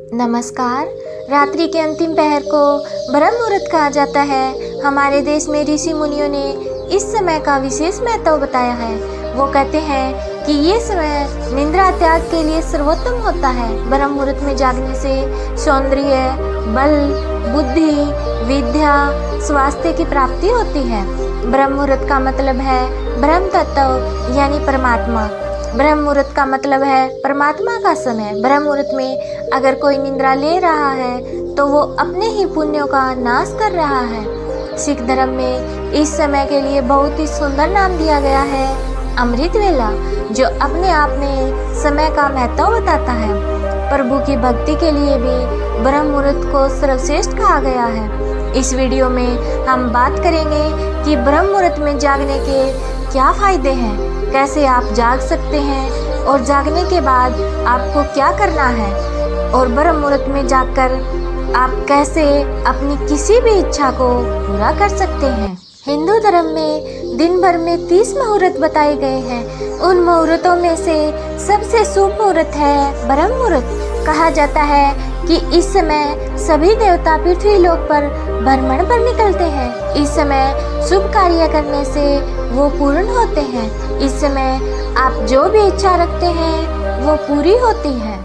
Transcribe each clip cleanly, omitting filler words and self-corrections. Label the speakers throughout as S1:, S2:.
S1: नमस्कार। रात्रि के अंतिम पहर को ब्रह्म मुहूर्त कहा जाता है। हमारे देश में ऋषि मुनियों ने इस समय का विशेष महत्व बताया है। वो कहते हैं कि ये समय निद्रा त्याग के लिए सर्वोत्तम होता है। ब्रह्म मुहूर्त में जागने से सौंदर्य, बल, बुद्धि, विद्या, स्वास्थ्य की प्राप्ति होती है। ब्रह्म मुहूर्त का मतलब है ब्रह्म तत्व यानी परमात्मा। ब्रह्म मुहूर्त का मतलब है परमात्मा का समय। ब्रह्म मुहूर्त में अगर कोई निद्रा ले रहा है तो वो अपने ही पुण्यों का नाश कर रहा है। सिख धर्म में इस समय के लिए बहुत ही सुंदर नाम दिया गया है, अमृत वेला, जो अपने आप में समय का महत्व बताता है। प्रभु की भक्ति के लिए भी ब्रह्म मुहूर्त को सर्वश्रेष्ठ कहा गया है। इस वीडियो में हम बात करेंगे कि ब्रह्म मुहूर्त में जागने के क्या फायदे हैं, कैसे आप जाग सकते हैं और जागने के बाद आपको क्या करना है, और ब्रह्म मुहूर्त में जागकर आप कैसे अपनी किसी भी इच्छा को पूरा कर सकते हैं। हिंदू धर्म में दिन भर में 30 मुहूर्त बताए गए हैं। उन मुहूर्तों में से सबसे शुभ मुहूर्त है ब्रह्म मुहूर्त। कहा जाता है कि इस समय सभी देवता पृथ्वी लोक पर भ्रमण पर निकलते हैं। इस समय शुभ कार्य करने से वो पूर्ण होते हैं। इस समय आप जो भी इच्छा रखते हैं वो पूरी होती है।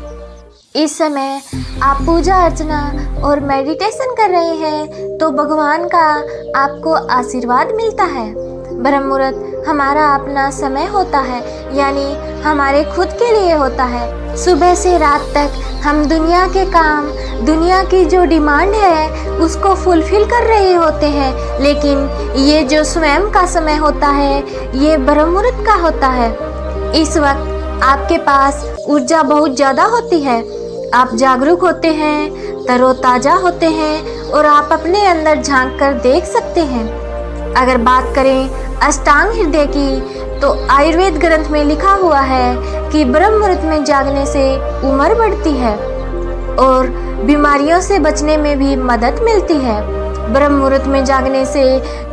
S1: इस समय आप पूजा अर्चना और मेडिटेशन कर रहे हैं तो भगवान का आपको आशीर्वाद मिलता है। ब्रह्म मुहूर्त हमारा अपना समय होता है, यानी हमारे खुद के लिए होता है। सुबह से रात तक हम दुनिया के काम, दुनिया की जो डिमांड है उसको फुलफिल कर रहे होते हैं, लेकिन ये जो स्वयं का समय होता है ये ब्रह्म मुहूर्त का होता है। इस वक्त आपके पास ऊर्जा बहुत ज़्यादा होती है। आप जागरूक होते हैं, तरोताज़ा होते हैं और आप अपने अंदर झांक कर देख सकते हैं। अगर बात करें अष्टांग हृदय की तो आयुर्वेद ग्रंथ में लिखा हुआ है कि ब्रह्म मुहूर्त में जागने से उम्र बढ़ती है और बीमारियों से बचने में भी मदद मिलती है। ब्रह्म मुहूर्त में जागने से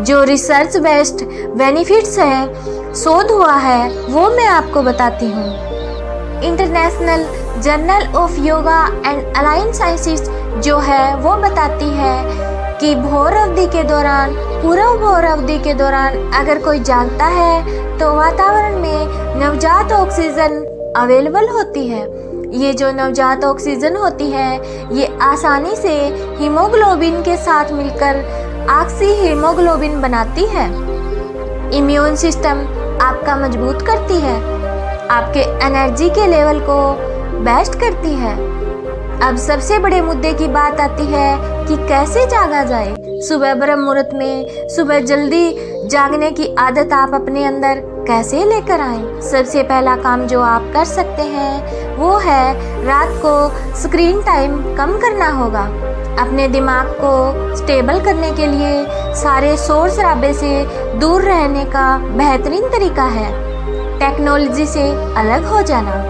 S1: जो रिसर्च बेस्ड बेनिफिट्स हैं, शोध हुआ है, वो मैं आपको बताती हूँ। International journal of yoga and align sciences जो है वो बताती है कि भोर अवधि के दौरान, पूर्व भोर अवधि के दौरान अगर कोई जागता है तो वातावरण में नवजात ऑक्सीजन अवेलेबल होती है। ये जो नवजात ऑक्सीजन होती है ये आसानी से हीमोग्लोबिन के साथ मिलकर ऑक्सी हीमोग्लोबिन बनाती है। इम्यून सिस्टम आपका मजबूत करती है, आपके एनर्जी के लेवल को बेस्ट करती है। अब सबसे बड़े मुद्दे की बात आती है कि कैसे जागा जाए। सुबह ब्रह्म मुहूर्त में सुबह जल्दी जागने की आदत आप अपने अंदर कैसे लेकर आएं? सबसे पहला काम जो आप कर सकते हैं वो है रात को स्क्रीन टाइम कम करना होगा। अपने दिमाग को स्टेबल करने के लिए सारे शोर शराबे से दूर रहने का बेहतरीन तरीका है टेक्नोलॉजी से अलग हो जाना।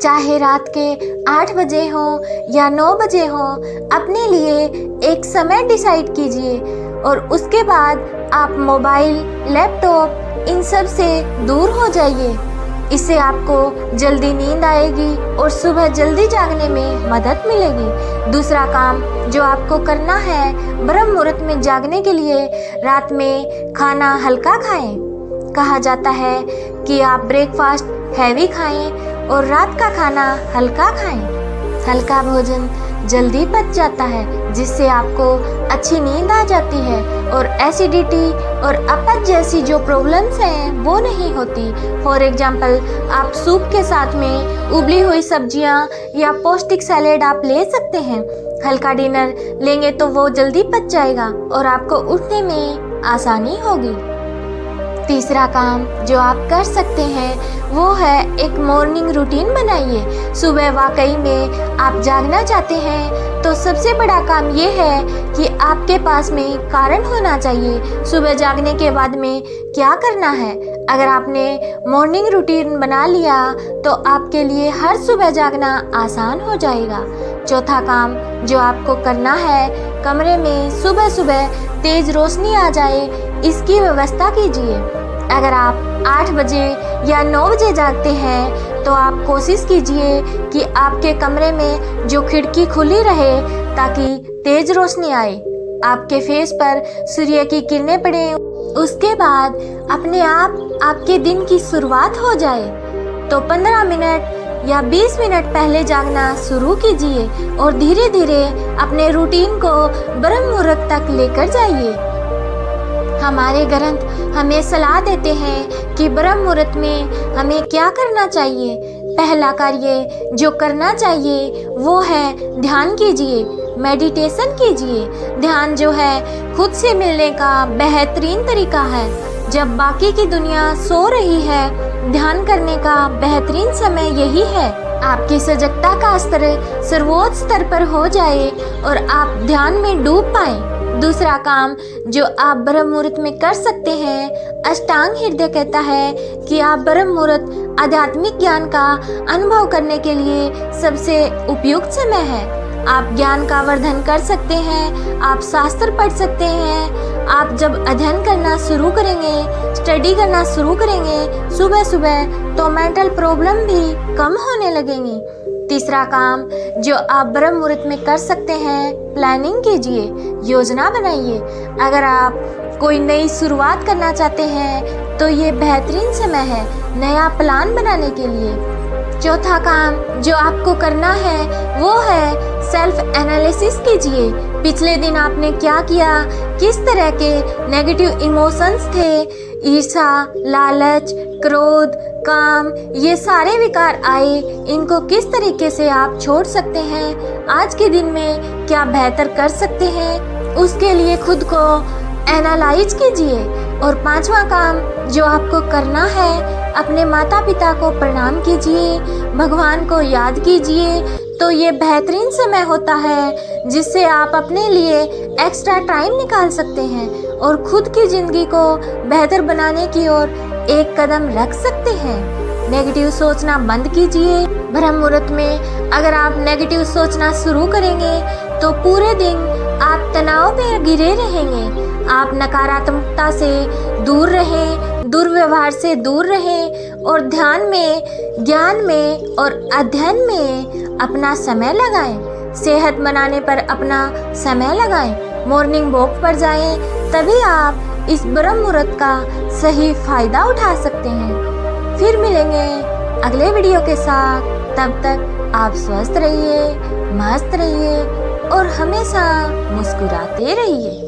S1: चाहे रात के 8 बजे हो या 9 बजे हो, अपने लिए एक समय डिसाइड कीजिए और उसके बाद आप मोबाइल, लैपटॉप इन सब से दूर हो जाइए। इससे आपको जल्दी नींद आएगी और सुबह जल्दी जागने में मदद मिलेगी। दूसरा काम जो आपको करना है ब्रह्म मुहूर्त में जागने के लिए, रात में खाना हल्का खाएं। कहा जाता है कि आप ब्रेकफास्ट हैवी खाएं और रात का खाना हल्का खाएं। हल्का भोजन जल्दी पच जाता है जिससे आपको अच्छी नींद आ जाती है और एसिडिटी और अपच जैसी जो प्रॉब्लम्स हैं वो नहीं होती। फॉर एग्जांपल, आप सूप के साथ में उबली हुई सब्जियां या पौष्टिक सैलेड आप ले सकते हैं। हल्का डिनर लेंगे तो वो जल्दी पच जाएगा और आपको उठने में आसानी होगी। तीसरा काम जो आप कर सकते हैं वो है एक मॉर्निंग रूटीन बनाइए। सुबह वाकई में आप जागना चाहते हैं तो सबसे बड़ा काम ये है कि आपके पास में कारण होना चाहिए। सुबह जागने के बाद में क्या करना है। अगर आपने मॉर्निंग रूटीन बना लिया तो आपके लिए हर सुबह जागना आसान हो जाएगा। चौथा काम जो आपको करना है, कमरे में सुबह सुबह तेज रोशनी आ जाए इसकी व्यवस्था कीजिए। अगर आप 8 बजे या 9 बजे जागते हैं तो आप कोशिश कीजिए कि आपके कमरे में जो खिड़की खुली रहे ताकि तेज रोशनी आए, आपके फेस पर सूर्य की किरणें पड़े। उसके बाद अपने आप आपके दिन की शुरुआत हो जाए। तो 15 मिनट या 20 मिनट पहले जागना शुरू कीजिए और धीरे धीरे अपने रूटीन को ब्रह्म मुहूर्त तक लेकर जाइए। हमारे ग्रंथ हमें सलाह देते हैं कि ब्रह्म मुहूर्त में हमें क्या करना चाहिए। पहला कार्य जो करना चाहिए वो है ध्यान कीजिए, मेडिटेशन कीजिए। ध्यान जो है खुद से मिलने का बेहतरीन तरीका है। जब बाकी की दुनिया सो रही है, ध्यान करने का बेहतरीन समय यही है। आपकी सजगता का स्तर सर्वोच्च स्तर पर हो जाए और आप ध्यान में डूब पाएं। दूसरा काम जो आप ब्रह्म मुहूर्त में कर सकते हैं, अष्टांग हृदय कहता है कि आप ब्रह्म मुहूर्त आध्यात्मिक ज्ञान का अनुभव करने के लिए सबसे उपयुक्त समय है। आप ज्ञान का वर्धन कर सकते हैं, आप शास्त्र पढ़ सकते हैं। आप जब अध्ययन करना शुरू करेंगे, स्टडी करना शुरू करेंगे सुबह सुबह, तो मेंटल प्रॉब्लम भी कम होने लगेंगी। तीसरा काम जो आप ब्रह्म मुहूर्त में कर सकते हैं, प्लानिंग कीजिए, योजना बनाइए। अगर आप कोई नई शुरुआत करना चाहते हैं तो ये बेहतरीन समय है नया प्लान बनाने के लिए। चौथा काम जो आपको करना है वो है सेल्फ एनालिसिस कीजिए। पिछले दिन आपने क्या किया, किस तरह के नेगेटिव इमोशंस थे, ईर्ष्या, लालच, क्रोध, काम, ये सारे विकार आए, इनको किस तरीके से आप छोड़ सकते हैं, आज के दिन में क्या बेहतर कर सकते हैं, उसके लिए खुद को एनालाइज कीजिए। और पांचवा काम जो आपको करना है, अपने माता पिता को प्रणाम कीजिए, भगवान को याद कीजिए। तो ये बेहतरीन समय होता है जिससे आप अपने लिए एक्स्ट्रा टाइम निकाल सकते हैं और खुद की ज़िंदगी को बेहतर बनाने की ओर एक कदम रख सकते हैं। नेगेटिव सोचना बंद कीजिए। ब्रह्म मुहूर्त में अगर आप नेगेटिव सोचना शुरू करेंगे तो पूरे दिन आप तनाव में घिरे रहेंगे। आप नकारात्मकता से दूर रहें, दुर्व्यवहार से दूर रहें और ध्यान में, ज्ञान में और अध्ययन में अपना समय लगाएं। सेहत बनाने पर अपना समय लगाएं। मॉर्निंग वॉक पर जाएं, तभी आप इस ब्रह्म मुहूर्त का सही फायदा उठा सकते हैं। फिर मिलेंगे अगले वीडियो के साथ। तब तक आप स्वस्थ रहिए, मस्त रहिए और हमेशा मुस्कुराते रहिए।